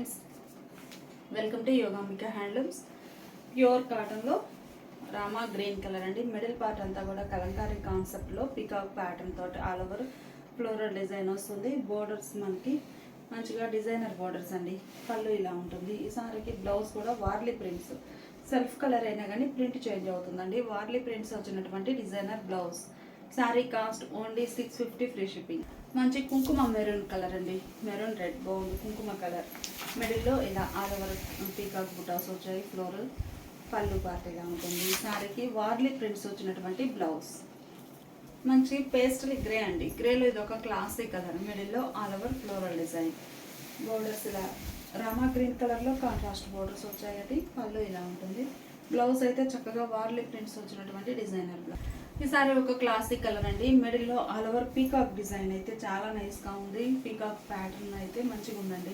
Friends, welcome to Yogambika handlooms. Pure కాటన్లో Rama green colour అండి. Middle part అంతా కూడా కలంకారీ కాన్సెప్ట్లో పికాక్ ప్యాటర్న్ తోటి ఆల్ ఓవర్ ఫ్లోరల్ డిజైన్ వస్తుంది. బోర్డర్స్ మనకి మంచిగా డిజైనర్ బోర్డర్స్ అండి. పళ్ళు ఇలా ఉంటుంది. ఈ సారీకి బ్లౌజ్ కూడా వార్లీ ప్రింట్స్, సెల్ఫ్ కలర్ అయినా కానీ ప్రింట్ చేంజ్ అవుతుందండి. వార్లీ ప్రింట్స్ వచ్చినటువంటి designer blouse. Sari cost only 650 free shipping. మంచి కుంకుమ మెరూన్ కలర్ అండి, మెరూన్ రెడ్ బాగుంది కుంకుమ కలర్. మిడిల్లో ఇలా ఆల్ ఓవర్ పీకాక్ బుటాస్ వచ్చాయి. ఫ్లోరల్ పళ్ళు పార్ట్ ఇలా ఉంటుంది. శారీకి వార్లీ ప్రింట్స్ వచ్చినటువంటి బ్లౌజ్. మంచి పేస్టల్ గ్రే అండి. గ్రేలో ఇది ఒక క్లాసిక్ కలర్. మిడిల్లో all over floral design. Borders ఇలా రామా గ్రీన్ కలర్లో కాంట్రాస్ట్ బోర్డర్స్ వచ్చాయండి. పళ్ళు ఇలా ఉంటుంది. బ్లౌజ్ అయితే చక్కగా వార్లీ ప్రింట్స్ వచ్చినటువంటి డిజైనర్ బ్లౌజ్. ఈ సారీ ఒక క్లాసిక్ కలర్ అండి. మిడిల్లో ఆల్ ఓవర్ పీకాక్ డిజైన్ అయితే చాలా నైస్గా ఉంది. పీకాక్ ప్యాటర్న్ అయితే మంచిగా ఉందండి.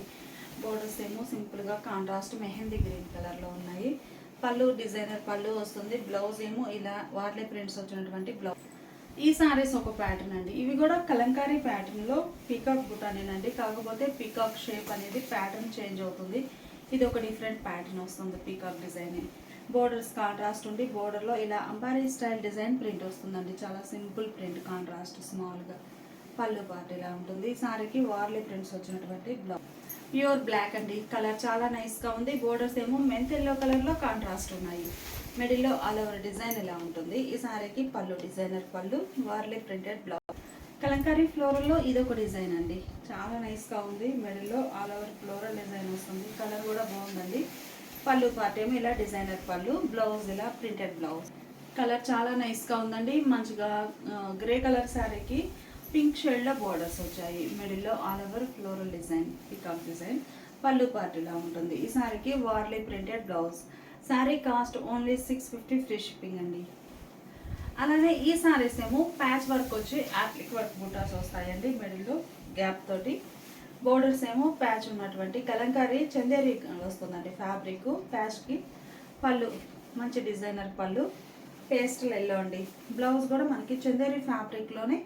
బోర్డర్స్ ఏమో సింపుల్గా కాంట్రాస్ట్ మెహందీ గ్రీన్ కలర్లో ఉన్నాయి. పళ్ళు డిజైనర్ పళ్ళు వస్తుంది. బ్లౌజ్ ఏమో ఇలా వార్లీ ప్రింట్స్ వచ్చినటువంటి బ్లౌజ్. ఈ సారీస్ ఒక ప్యాటర్న్ అండి. ఇవి కూడా కలంకారీ ప్యాటర్న్లో పీకాక్ బుటానేనండి. కాకపోతే పీకాక్ షేప్ అనేది ప్యాటర్న్ చేంజ్ అవుతుంది. ఇది ఒక డిఫరెంట్ ప్యాటర్న్ వస్తుంది. పీకాక్ డిజైన్ బోర్డర్స్ కాంట్రాస్ట్ ఉండి బోర్డర్లో ఇలా అంబారీ స్టైల్ డిజైన్ ప్రింట్ వస్తుందండి. చాలా సింపుల్ ప్రింట్, కాంట్రాస్ట్ స్మాల్గా. పళ్ళు పార్ట్ ఇలా ఉంటుంది. ఈ సారీకి వార్లీ ప్రింట్స్ వచ్చినటువంటి బ్లౌజ్. ప్యూర్ బ్లాక్ అండి. కలర్ చాలా నైస్గా ఉంది. బోర్డర్స్ ఏమో మెంత్ ఎల్లో కలర్లో కాంట్రాస్ట్ ఉన్నాయి. మిడిల్లో ఆల్ ఓవర్ డిజైన్ ఇలా ఉంటుంది. ఈ సారీకి పళ్ళు డిజైనర్ పళ్ళు, వార్లీ ప్రింటెడ్ బ్లౌజ్. కలంకారీ ఫ్లోరల్లో ఇది ఒక డిజైన్ అండి. చాలా నైస్గా ఉంది. మిడిల్లో ఆల్ ఓవర్ ఫ్లోరల్ డిజైన్ వస్తుంది. కలర్ కూడా బాగుందండి. పళ్ళు పార్ట్ ఏమో ఇలా డిజైనర్ పళ్ళు, బ్లౌజ్ ఇలా ప్రింటెడ్ బ్లౌజ్. కలర్ చాలా నైస్గా ఉందండి. మంచిగా గ్రే కలర్ శారీకి పింక్ షేడ్లో బోర్డర్స్ వచ్చాయి. మిడిల్లో all over floral design, peacock design. పళ్ళు పార్ట్ ఇలా ఉంటుంది. ఈ శారీకి Warli printed blouse. Sari cost only 650 free shipping అండి. అలానే ఈ శారీస్ ఏమో ప్యాచ్ వర్క్ వచ్చి యాప్లిక్ వర్క్ బుటాస్ వస్తాయండి. మిడిల్లో గ్యాప్ తోటి. బోర్డర్స్ ఏమో ప్యాచ్ ఉన్నటువంటి కలంకారీ చందేరి వస్తుందండి. ఫ్యాబ్రిక్ ప్యాచ్కి. పళ్ళు మంచి డిజైనర్ పళ్ళు, పేస్టల్ ఎల్లో అండి. బ్లౌజ్ కూడా మనకి చందేరి ఫ్యాబ్రిక్లోనే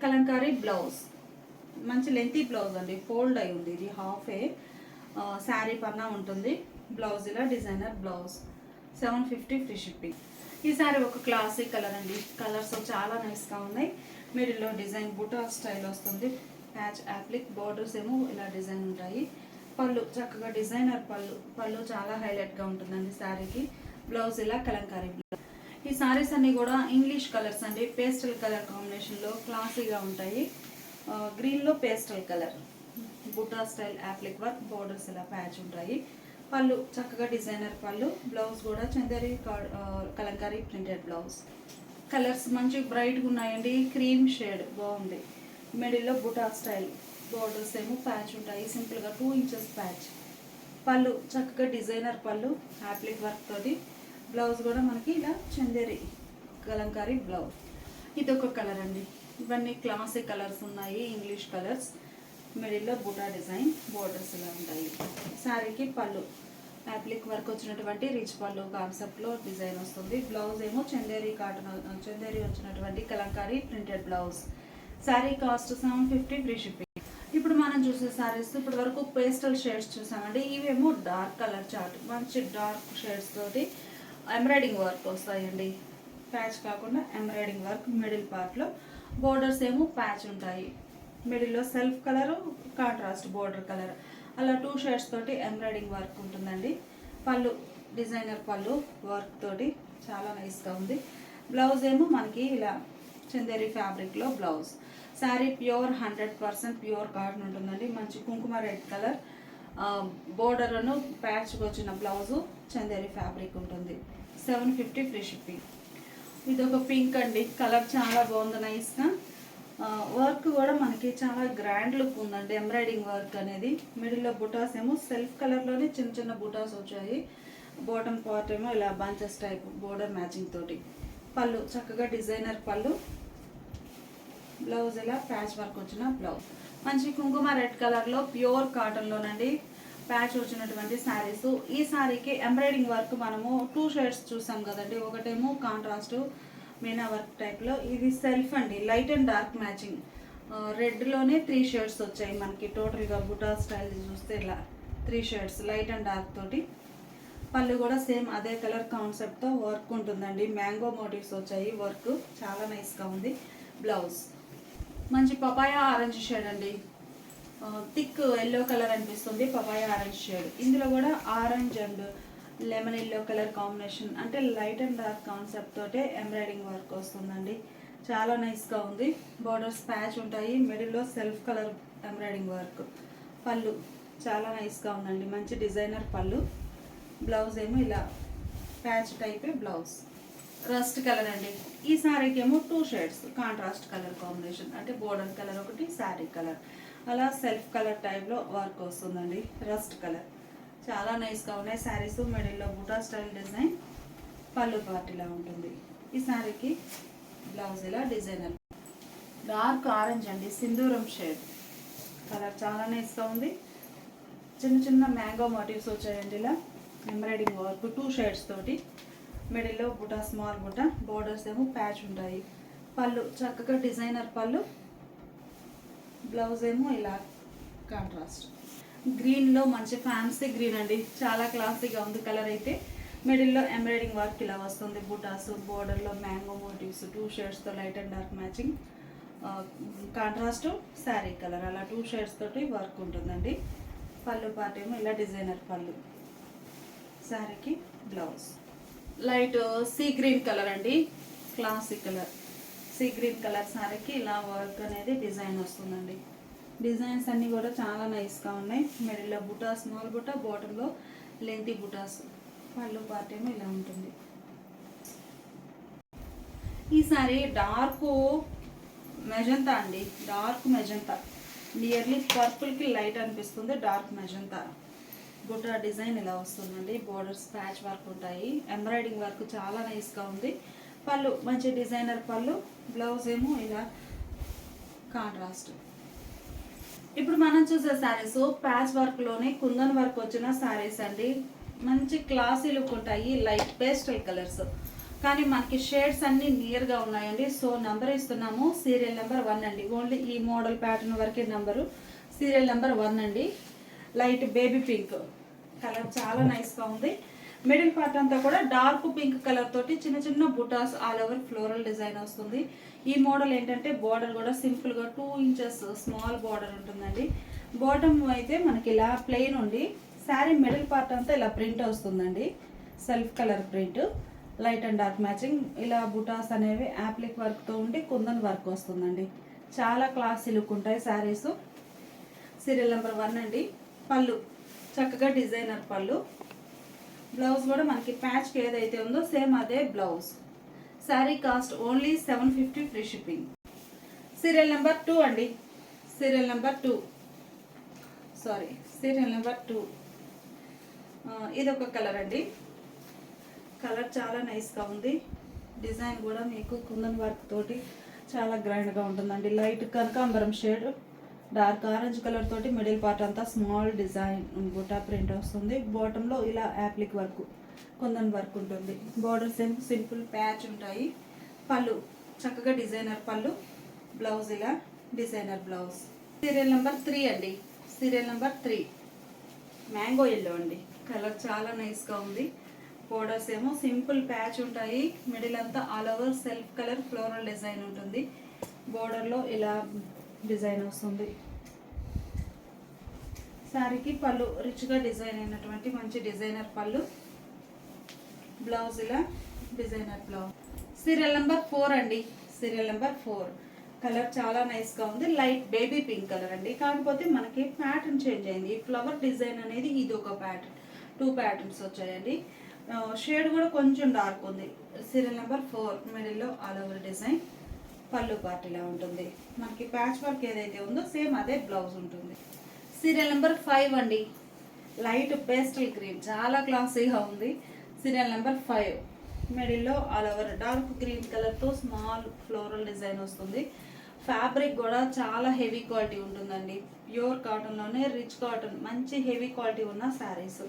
కలంకారీ బ్లౌజ్. మంచి లెంతీ బ్లౌజ్ అండి. ఫోల్డ్ అయి ఉంది. ఇది హాఫ్ ఏ శారీ పన్నా ఉంటుంది. బ్లౌజ్ ఇలా డిజైనర్ బ్లౌజ్. 750 free shipping. ఈ సారీ ఒక క్లాసిక్ కలర్ అండి. కలర్స్ చాలా నైస్గా ఉన్నాయి. మిడిల్లో డిజైన్ బుటా స్టైల్ వస్తుంది. Patch appliqué. బోర్డర్స్ ఏమో ఇలా డిజైన్ ఉంటాయి. పళ్ళు చక్కగా డిజైనర్ పళ్ళు. పళ్ళు చాలా హైలైట్గా ఉంటుందండి శారీకి. బ్లౌజ్ ఇలా కలంకారీ బ్లౌజ్. ఈ సారీస్ అన్నీ కూడా ఇంగ్లీష్ కలర్స్ అండి. పేస్టల్ కలర్ కాంబినేషన్లో క్లాసీగా ఉంటాయి. గ్రీన్లో పేస్టల్ కలర్, బుటా స్టైల్ యాప్లిక్ వర్క్. బోర్డర్స్ ఇలా ప్యాచ్ ఉంటాయి. పళ్ళు చక్కగా డిజైనర్ పళ్ళు. బ్లౌజ్ కూడా Chanderi Kalamkari printed blouse. Colours మంచి బ్రైట్గా ఉన్నాయండి. క్రీమ్ షేడ్ బాగుంది. మిడిల్లో బుటా స్టైల్. బోర్డర్స్ ఏమో ప్యాచ్ ఉంటాయి. సింపుల్గా 2 ఇంచెస్ ప్యాచ్. పళ్ళు చక్కగా డిజైనర్ పళ్ళు, యాప్లిక్ వర్క్ తోటి. బ్లౌజ్ కూడా మనకి ఇలా చందేరి కలంకారీ బ్లౌజ్. ఇది ఒక కలర్ అండి. ఇవన్నీ క్లాసిక్ కలర్స్ ఉన్నాయి, ఇంగ్లీష్ కలర్స్. మిడిల్లో బుటా డిజైన్. బోర్డర్స్ ఇలా ఉంటాయి. శారీకి పళ్ళు యాప్లిక్ వర్క్ వచ్చినటువంటి రిచ్ పళ్ళు కాన్సెప్ట్లో డిజైన్ వస్తుంది. బ్లౌజ్ ఏమో చందేరి కాటన్, చందేరి వచ్చినటువంటి Kalamkari printed blouse. Sari cost 750 free shipping. ఇప్పుడు మనం చూసే శారీస్ ఇప్పటి వరకు పేస్టల్ షేడ్స్ చూసామండి. ఇవేమో డార్క్ కలర్ చార్ట్. మంచి డార్క్ షేడ్స్ తోటి ఎంబ్రాయిడింగ్ వర్క్ వస్తాయండి. ప్యాచ్ కాకుండా ఎంబ్రాయిడింగ్ వర్క్. మిడిల్ పార్ట్లో బోర్డర్స్ ఏమో ప్యాచ్ ఉంటాయి. మిడిల్లో self colour, contrast border colour. అలా 2 షేడ్స్ తోటి ఎంబ్రాయిడింగ్ వర్క్ ఉంటుందండి. పళ్ళు డిజైనర్ పళ్ళు వర్క్ తోటి చాలా నైస్గా ఉంది. బ్లౌజ్ ఏమో మనకి ఇలా చందేరి ఫ్యాబ్రిక్లో blouse. Sari pure 100% pure cotton ఉంటుందండి. మంచి కుంకుమ రెడ్ కలర్. బోర్డర్ను ప్యాచ్కి వచ్చిన బ్లౌజు చందేరి ఫ్యాబ్రిక్ ఉంటుంది. 750 ఫ్రీ షిప్పింగ్. ఇది ఒక పింక్ అండి. కలర్ చాలా బాగుంది నైస్గా. వర్క్ కూడా మనకి చాలా గ్రాండ్ లుక్ ఉందండి. ఎంబ్రాయిడింగ్ వర్క్ అనేది. మిడిల్లో బుటాస్ ఏమో సెల్ఫ్ కలర్లోనే చిన్న చిన్న బుటాస్ వచ్చాయి. బాటమ్ పార్ట్ ఏమో ఇలా బంచెస్ టైప్ బోర్డర్ మ్యాచింగ్ తోటి. పళ్ళు చక్కగా డిజైనర్ పళ్ళు. బ్లౌజ్ ఇలా ప్యాచ్ వర్క్ వచ్చిన బ్లౌజ్. మంచి కుంకుమ రెడ్ కలర్లో ప్యూర్ కాటన్లోనండి ప్యాచ్ వచ్చినటువంటి శారీస్. ఈ శారీకి ఎంబ్రాయిడింగ్ వర్క్ మనము 2 షేడ్స్ చూసాం కదండి. ఒకటేమో కాంట్రాస్ట్ మీనా వర్క్ టైప్లో. ఇది సెల్ఫ్ అండి. Light and dark matching. రెడ్లోనే 3 షేడ్స్ వచ్చాయి మనకి. టోటల్గా బుటా స్టైల్ చూస్తే ఇలా 3 షేడ్స్ లైట్ అండ్ డార్క్ తోటి. పళ్ళు కూడా సేమ్ అదే కలర్ కాన్సెప్ట్తో వర్క్ ఉంటుందండి. మ్యాంగో మోటివ్స్ వచ్చాయి, వర్క్ చాలా నైస్గా ఉంది. బ్లౌజ్ మంచి పపాయా ఆరెంజ్ షేడ్ అండి, థిక్ ఎల్లో కలర్ అనిపిస్తుంది. పపాయా ఆరెంజ్ షేడ్, ఇందులో కూడా orange and lemon yellow colour combination, అంటే లైట్ అండ్ డార్క్ కాన్సెప్ట్ తోటే ఎంబ్రాయిడింగ్ వర్క్ వస్తుందండి. చాలా నైస్గా ఉంది. బార్డర్స్ ప్యాచ్ ఉంటాయి, మిడిల్లో సెల్ఫ్ కలర్ ఎంబ్రాయిడింగ్ వర్క్. పళ్ళు చాలా నైస్గా ఉందండి, మంచి డిజైనర్ పళ్ళు. బ్లౌజ్ ఏమో ఇలా ప్యాచ్ టైపే బ్లౌజ్. రస్ట్ కలర్ అండి, ఈ శారీకి ఏమో 2 షేడ్స్ కాంట్రాస్ట్ కలర్ కాంబినేషన్, అంటే బోర్డర్ కలర్ ఒకటి, శారీ కలర్, అలా సెల్ఫ్ కలర్ టైప్లో వర్క్ వస్తుందండి. రస్ట్ కలర్ చాలా నైస్గా ఉన్నాయి శారీస్. మిడిల్లో బుటా స్టైల్ డిజైన్, పళ్ళు పార్టీలా ఉంటుంది. ఈ శారీకి బ్లౌజ్ ఇలా డిజైనర్. డార్క్ ఆరెంజ్ అండి, సింధూరం షేడ్ కలర్ చాలా నైస్గా ఉంది. చిన్న చిన్న మ్యాంగో మోటివ్స్ వచ్చాయండి, ఇలా ఎంబ్రాయిడింగ్ వర్క్ 2 షేడ్స్ తోటి. మిడిల్లో బుటా, స్మాల్ బుటా, బోర్డర్స్ ఏమో ప్యాచ్ ఉంటాయి. పళ్ళు చక్కగా డిజైనర్ పళ్ళు. బ్లౌజ్ ఏమో ఇలా కాంట్రాస్ట్ గ్రీన్లో మంచి ఫ్యాన్సీ గ్రీన్ అండి, చాలా క్లాసీగా ఉంది కలర్ అయితే. మిడిల్లో ఎంబ్రాయిడింగ్ వర్క్ ఇలా వస్తుంది, బుటాస్, బోర్డర్లో మ్యాంగో మోటివ్స్ 2 షేడ్స్తో light and dark matching. Contrast sari colour, అలా 2 షేడ్స్ తోటి వర్క్ ఉంటుందండి. పళ్ళు పార్ట్ ఏమో ఇలా డిజైనర్ పళ్ళు. శారీకి blouse light sea green colour అండి, classic colour. Sea green colour శారీకి ఇలా వర్క్ అనేది డిజైన్ వస్తుందండి. డిజైన్స్ అన్నీ కూడా చాలా నైస్గా ఉన్నాయి. మిడిల్లో బుటా, స్మాల్ బుటా, బాటంలో లెంతీ బుటాస్. పళ్ళు పార్ట్ ఏమో ఇలా ఉంటుంది. ఈ సారీ డార్క్ మెజంతా అండి, డార్క్ మెజంతా, నియర్లీ పర్పుల్కి లైట్ అనిపిస్తుంది. డార్క్ మెజంతా బుటా డిజైన్ ఇలా వస్తుందండి. బోర్డర్స్ ప్యాచ్ వర్క్ ఉంటాయి, ఎంబ్రాయిడింగ్ వర్క్ చాలా నైస్గా ఉంది. పళ్ళు మంచి డిజైనర్ పళ్ళు. బ్లౌజ్ ఏమో ఇలా కాంట్రాస్ట్. ఇప్పుడు మనం చూసే శారీస్ ప్యాచ్ వర్క్లోనే కుందన్ వర్క్ వచ్చిన శారీస్ అండి. మంచి క్లాసీ లుక్ ఉంటాయి, లైట్ పేస్టల్ కలర్స్, కానీ మనకి షేడ్స్ అన్నీ నియర్గా ఉన్నాయండి. సో నెంబర్ ఇస్తున్నాము, సీరియల్ నెంబర్ 1 అండి. ఓన్లీ ఈ మోడల్ ప్యాటర్న్ వరకే నెంబరు. సీరియల్ నెంబర్ 1 అండి. లైట్ బేబీ పింక్ కలర్ చాలా నైస్గా ఉంది. మిడిల్ పార్ట్ అంతా కూడా డార్క్ పింక్ కలర్ తోటి చిన్న చిన్న బుటాస్ ఆల్ ఓవర్ ఫ్లోరల్ డిజైన్ వస్తుంది. ఈ మోడల్ ఏంటంటే బార్డర్ కూడా సింపుల్గా 2 ఇంచెస్ స్మాల్ బార్డర్ ఉంటుందండి. బాటమ్ అయితే మనకి ఇలా ప్లెయిన్ ఉండి శారీ మిడిల్ పార్ట్ అంతా ఇలా ప్రింట్ వస్తుందండి, self colour print, light and dark matching. ఇలా బుటాస్ అనేవి యాప్లిక్ వర్క్తో ఉండి కుందన్ వర్క్ వస్తుందండి. చాలా క్లాసీ లుక్ ఉంటాయి శారీస్. సీరియల్ నెంబర్ 1 అండి. పళ్ళు చక్కగా డిజైనర్ పళ్ళు. బ్లౌజ్ కూడా మనకి ప్యాచ్కి ఏదైతే ఉందో సేమ్ అదే blouse. Sari cost only 750 free shipping. Serial number 2 అండి. సీరియల్ నెంబర్ 2 సీరియల్ నెంబర్ 2 ఇదొక కలర్ అండి. కలర్ చాలా నైస్గా ఉంది. డిజైన్ కూడా మీకు కుందన్ వర్క్ తోటి చాలా గ్రాండ్గా ఉంటుందండి. లైట్ కనకాంబరం షేడ్, డార్క్ ఆరెంజ్ కలర్ తోటి మిడిల్ పార్ట్ అంతా స్మాల్ డిజైన్ బుటా ప్రింట్ వస్తుంది. బాటంలో ఇలా యాప్లిక్ వర్క్, కుందన్ వర్క్ ఉంటుంది. బార్డర్స్ ఏమో సింపుల్ ప్యాచ్ ఉంటాయి. పళ్ళు చక్కగా డిజైనర్ పళ్ళు. బ్లౌజ్ ఇలా డిజైనర్ బ్లౌజ్. సీరియల్ నెంబర్ 3 అండి. సీరియల్ నెంబర్ 3 మ్యాంగో ఎల్లో అండి. కలర్ చాలా నైస్గా ఉంది. బోర్డర్స్ ఏమో సింపుల్ ప్యాచ్ ఉంటాయి. మిడిల్ అంతా all over self colour floral design ఉంటుంది. బోర్డర్లో ఇలా డిజైన్ వస్తుంది. శారీకి పళ్ళు రిచ్గా డిజైన్ అయినటువంటి మంచి డిజైనర్ పళ్ళు. బ్లౌజ్ ఇలా డిజైనర్ బ్లౌజ్. సీరియల్ నెంబర్ 4 అండి. సీరియల్ నెంబర్ 4 కలర్ చాలా నైస్గా ఉంది. లైట్ బేబీ పింక్ కలర్ అండి, కాకపోతే మనకి ప్యాటర్న్ చేంజ్ అయింది. ఈ ఫ్లవర్ డిజైన్ అనేది ఇది ఒక ప్యాటర్న్, 2 ప్యాటర్న్స్ వచ్చాయండి. షేడ్ కూడా కొంచెం డార్క్ ఉంది. సీరియల్ నెంబర్ 4 మిడిల్లో ఆల్ ఓవర్ డిజైన్. పళ్ళు పార్ట్ ఇలా ఉంటుంది. మనకి ప్యాచ్ వర్క్ ఏదైతే ఉందో సేమ్ అదే బ్లౌజ్ ఉంటుంది. సీరియల్ నెంబర్ 5 అండి. లైట్ పేస్టల్ గ్రీన్ చాలా క్లాసీగా ఉంది. సీరియల్ నెంబర్ 5 మిడిల్లో ఆల్ ఓవర్ డార్క్ గ్రీన్ కలర్తో స్మాల్ ఫ్లోరల్ డిజైన్ వస్తుంది. ఫ్యాబ్రిక్ కూడా చాలా హెవీ క్వాలిటీ ఉంటుందండి. ప్యూర్ కాటన్లోనే రిచ్ కాటన్, మంచి హెవీ క్వాలిటీ ఉన్న శారీస్.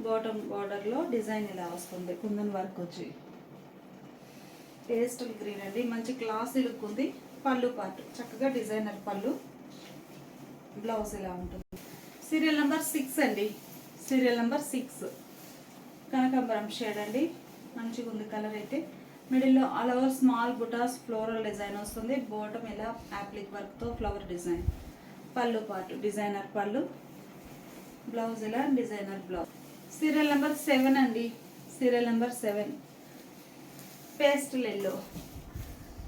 బాటమ్ బార్డర్లో డిజైన్ ఇలా వస్తుంది, కుందన్ వర్క్ వచ్చి. పేస్టల్ గ్రీన్ అండి, మంచి క్లాసీ లుక్ ఉంది. పళ్ళు పార్ట్ చక్కగా డిజైనర్ పళ్ళు. బ్లౌజ్ ఇలా ఉంటుంది. సీరియల్ నెంబర్ 6 అండి. సీరియల్ నెంబర్ 6 కనకాంబరం షేడ్ అండి. మంచిగా ఉంది కలర్ అయితే. మిడిల్లో ఆల్ ఓవర్ స్మాల్ బుటాస్ ఫ్లోరల్ డిజైన్ వస్తుంది. బాటమ్ ఇలా యాప్లిక్ వర్క్తో ఫ్లవర్ డిజైన్. పళ్ళు పాటు డిజైనర్ పళ్ళు, బ్లౌజ్ ఇలా డిజైనర్ బ్లౌజ్. సీరియల్ నెంబర్ 7 అండి. Serial number 7 pastel yellow.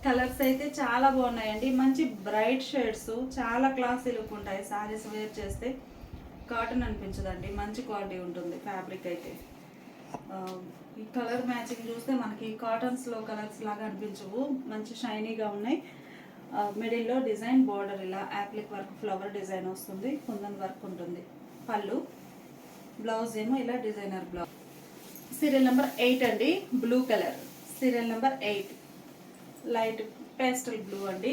Colours అయితే చాలా బాగున్నాయండి. మంచి బ్రైట్ షేడ్స్, చాలా క్లాసీ లుక్ ఉంటాయి. సారీస్ వేర్ చేస్తే కాటన్ అనిపించదండి, మంచి క్వాలిటీ ఉంటుంది ఫ్యాబ్రిక్ అయితే. ఈ కలర్ మ్యాచింగ్ చూస్తే మనకి కాటన్స్లో కలర్స్ లాగా అనిపించవు, మంచి షైనీగా ఉన్నాయి. మిడిల్లో డిజైన్ బార్డర్ ఇలా యాప్లిక్ వర్క్ ఫ్లవర్ డిజైన్ వస్తుంది. కుందన్ వర్క్ ఉంటుంది. పళ్ళు, బ్లౌజ్ ఏమో ఇలా డిజైనర్ బ్లౌజ్. సీరియల్ నెంబర్ 8 అండి. Blue colour. Serial number 8 light pastel blue అండి.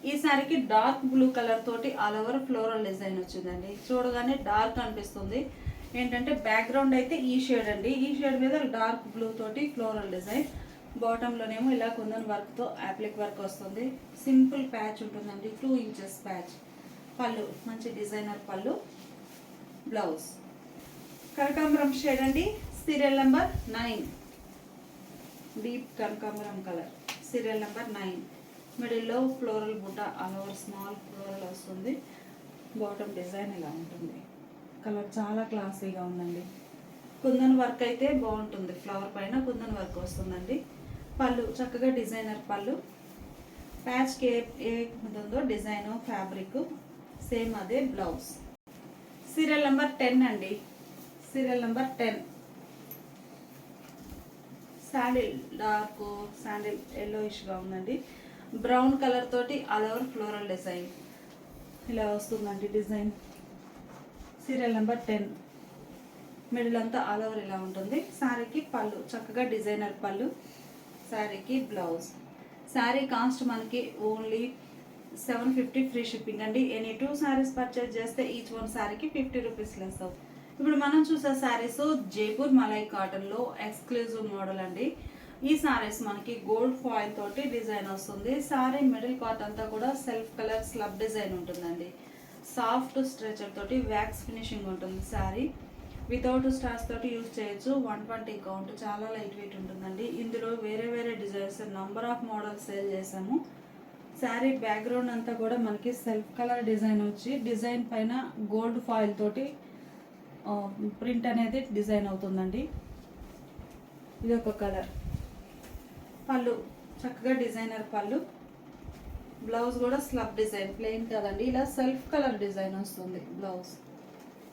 ఈ సారీకి డార్క్ బ్లూ కలర్ తోటి ఆల్ ఓవర్ ఫ్లోరల్ డిజైన్ వచ్చిందండి. చూడగానే డార్క్ అనిపిస్తుంది. ఏంటంటే బ్యాక్గ్రౌండ్ అయితే ఈ షేడ్ అండి. ఈ షేడ్ మీద డార్క్ బ్లూ తోటి ఫ్లోరల్ డిజైన్. బాటంలోనేమో ఇలా కుందన్ వర్క్తో యాప్లిక్ వర్క్ వస్తుంది. సింపుల్ ప్యాచ్ ఉంటుందండి, 2 ఇంచెస్ ప్యాచ్. పళ్ళు మంచి డిజైనర్ పళ్ళు, బ్లౌజ్ కనకాంబరం షేడ్ అండి. సీరియల్ నెంబర్ 9 డీప్ కనకాంబరం కలర్. సీరియల్ నెంబర్ 9 మిడిల్లో ఫ్లోరల్ బుట్ట ఆల్ ఓవర్ స్మాల్ ఫ్లోరల్ వస్తుంది. బాటమ్ డిజైన్ ఇలా ఉంటుంది. కలర్ చాలా క్లాసీగా ఉందండి. కుందన్ వర్క్ అయితే బాగుంటుంది. ఫ్లవర్ పైన కుందన్ వర్క్ వస్తుందండి. పళ్ళు చక్కగా డిజైనర్ పళ్ళు. ప్యాచ్కి ఏ ఉందో డిజైన్ ఫ్యాబ్రిక్ సేమ్ అదే బ్లౌజ్. సీరియల్ నెంబర్ 10 అండి. Serial number 10 sandal dark sandal ఎల్లోయిష్గా ఉందండి. బ్రౌన్ కలర్ తోటి ఆల్ ఓవర్ ఫ్లోరల్ డిజైన్ ఇలా వస్తుందండి డిజైన్. సీరియల్ నెంబర్ 10 మిడిల్ అంతా ఆల్ ఓవర్ ఇలా ఉంటుంది. శారీకి పళ్ళు చక్కగా డిజైనర్ పళ్ళు, శారీకి బ్లౌజ్. శారీ కాస్ట్ మనకి ఓన్లీ 750 ఫ్రీ షిప్పింగ్ అండి. ఎనీ 2 శారీస్ పర్చేజ్ చేస్తే ఈచ్ వన్ శారీకి 50 రూపీస్ లెస్ అవుతుంది. ఇప్పుడు మనం చూసే శారీస్ జైపూర్ మలై కాటన్లో ఎక్స్క్లూజివ్ మోడల్ అండి. ఈ శారీస్ మనకి గోల్డ్ ఫాయిల్ తోటి డిజైన్ వస్తుంది. శారీ మిడిల్ పార్ట్ అంతా కూడా సెల్ఫ్ కలర్ స్లబ్ డిజైన్ ఉంటుందండి. సాఫ్ట్ స్ట్రెచర్ తోటి వ్యాక్స్ ఫినిషింగ్ ఉంటుంది. శారీ వితౌట్ స్టార్స్ తోటి యూజ్ చేయొచ్చు. 120 కౌంట్, చాలా లైట్ వెయిట్ ఉంటుందండి. ఇందులో వేరే వేరే designs number of models sale చేసాము. శారీ బ్యాక్గ్రౌండ్ అంతా కూడా మనకి సెల్ఫ్ కలర్ డిజైన్ వచ్చి డిజైన్ పైన గోల్డ్ ఫాయిల్ తోటి ప్రింట్ అనేది డిజైన్ అవుతుందండి. ఇది ఒక కలర్. పళ్ళు చక్కగా డిజైనర్ పళ్ళు, బ్లౌజ్ కూడా స్లబ్ డిజైన్ ప్లెయిన్ కదండి, ఇలా సెల్ఫ్ కలర్ డిజైన్ వస్తుంది. Blouse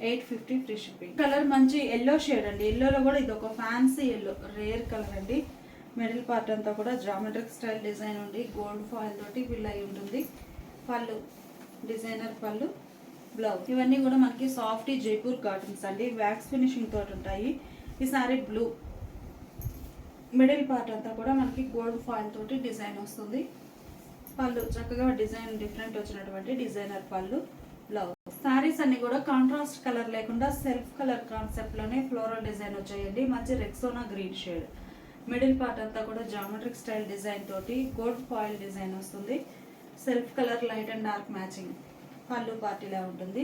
850 free shipping. కలర్ మంచి ఎల్లో షేడ్ అండి. ఎల్లోలో కూడా ఇది ఒక ఫ్యాన్సీ ఎల్లో, రేర్ కలర్ అండి. మిడిల్ పార్ట్ అంతా కూడా జామెట్రిక్ స్టైల్ డిజైన్ ఉండి గోల్డ్ ఫాయిల్ తోటి ఫిల్ అయి ఉంటుంది. పళ్ళు డిజైనర్ పళ్ళు, బ్లౌజ్. ఇవన్నీ కూడా మనకి సాఫ్టీ జైపూర్ కాటన్స్ అండి. వ్యాక్స్ ఫినిషింగ్ తోటి ఉంటాయి. ఈ సారీ బ్లూ. మిడిల్ పార్ట్ అంతా కూడా మనకి గోల్డ్ ఫాయిల్ తోటి డిజైన్ వస్తుంది. పళ్ళు చక్కగా డిజైన్ డిఫరెంట్ వచ్చినటువంటి డిజైనర్ పళ్ళు, బ్లౌజ్. శారీస్ అన్ని కూడా కాంట్రాస్ట్ కలర్ లేకుండా సెల్ఫ్ కలర్ కాన్సెప్ట్లోనే ఫ్లోరల్ డిజైన్ వచ్చాయండి. మంచి Rexona green shade. Middle part అంతా కూడా జామెట్రిక్ స్టైల్ డిజైన్ తోటి గోల్డ్ ఫాయిల్ డిజైన్ వస్తుంది. Self colour light and dark matching. పళ్ళు పార్ట్ ఇలా ఉంటుంది.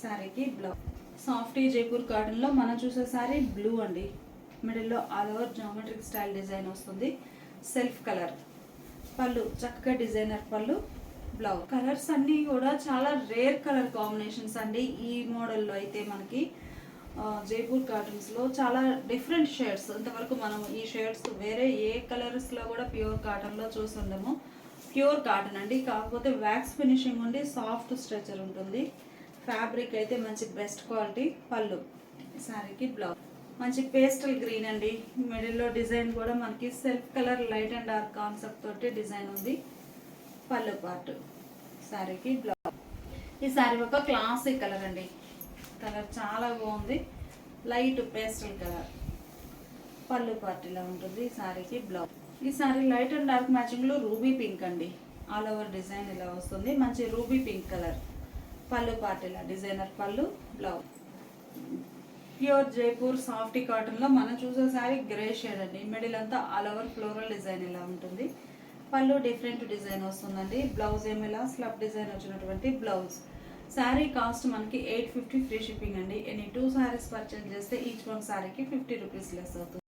శారీకి బ్లౌజ్. సాఫ్టీ జైపూర్ కాటన్లో మనం చూసే శారీ బ్లూ అండి. మిడిల్లో all over geometric style design వస్తుంది. Self colour. పళ్ళు చక్కగా డిజైనర్ పళ్ళు, బ్లౌజ్. కలర్స్ అన్నీ కూడా చాలా రేర్ కలర్ కాంబినేషన్స్ అండి. ఈ మోడల్లో అయితే మనకి జైపూర్ కాటన్స్లో చాలా డిఫరెంట్ షేడ్స్. ఇంతవరకు మనం ఈ షేడ్స్ వేరే ఏ కలర్స్లో కూడా ప్యూర్ కాటన్లో చూసుండము. ప్యూర్ కాటన్ అండి, కాకపోతే వ్యాక్స్ ఫినిషింగ్ ఉండి సాఫ్ట్ స్ట్రెచర్ ఉంటుంది. ఫ్యాబ్రిక్ అయితే మంచి బెస్ట్ క్వాలిటీ. పళ్ళు శారీకి బ్లౌజ్. మంచి పేస్టల్ గ్రీన్ అండి. మిడిల్లో డిజైన్ కూడా మనకి self colour light and dark concept తోటి డిజైన్ ఉంది. పళ్ళు పార్ట్, శారీకి బ్లౌజ్. ఈ శారీ ఒక క్లాసిక్ కలర్ అండి. కలర్ చాలా బాగుంది, లైట్ పేస్టల్ కలర్. పళ్ళు పార్ట్ ఇలా ఉంటుంది. శారీకి బ్లౌజ్. ఈ శారీ లైట్ అండ్ డార్క్ మ్యాచింగ్లో రూబీ పింక్ అండి. ఆల్ ఓవర్ డిజైన్ ఇలా వస్తుంది. మంచి రూబీ పింక్ కలర్. పళ్ళు పార్ట్ ఇలా డిజైనర్ పళ్ళు, బ్లౌజ్. ప్యూర్ జైపూర్ సాఫ్టీ కాటన్లో మనం చూసే శారీ గ్రే షేడ్ అండి. మిడిల్ అంతా ఆల్ ఓవర్ ఫ్లోరల్ డిజైన్ ఇలా ఉంటుంది. పళ్ళు డిఫరెంట్ డిజైన్ వస్తుందండి. బ్లౌజ్ ఏమో ఇలా స్లబ్ డిజైన్ వచ్చినటువంటి బ్లౌజ్. శారీ కాస్ట్ మనకి 850 ఫ్రీ షిప్పింగ్ అండి. ఎనీ 2 శారీస్ పర్చేజ్ చేస్తే ఈచ్ వన్ శారీకి 50 రూపీస్ లెస్ అవుతుంది.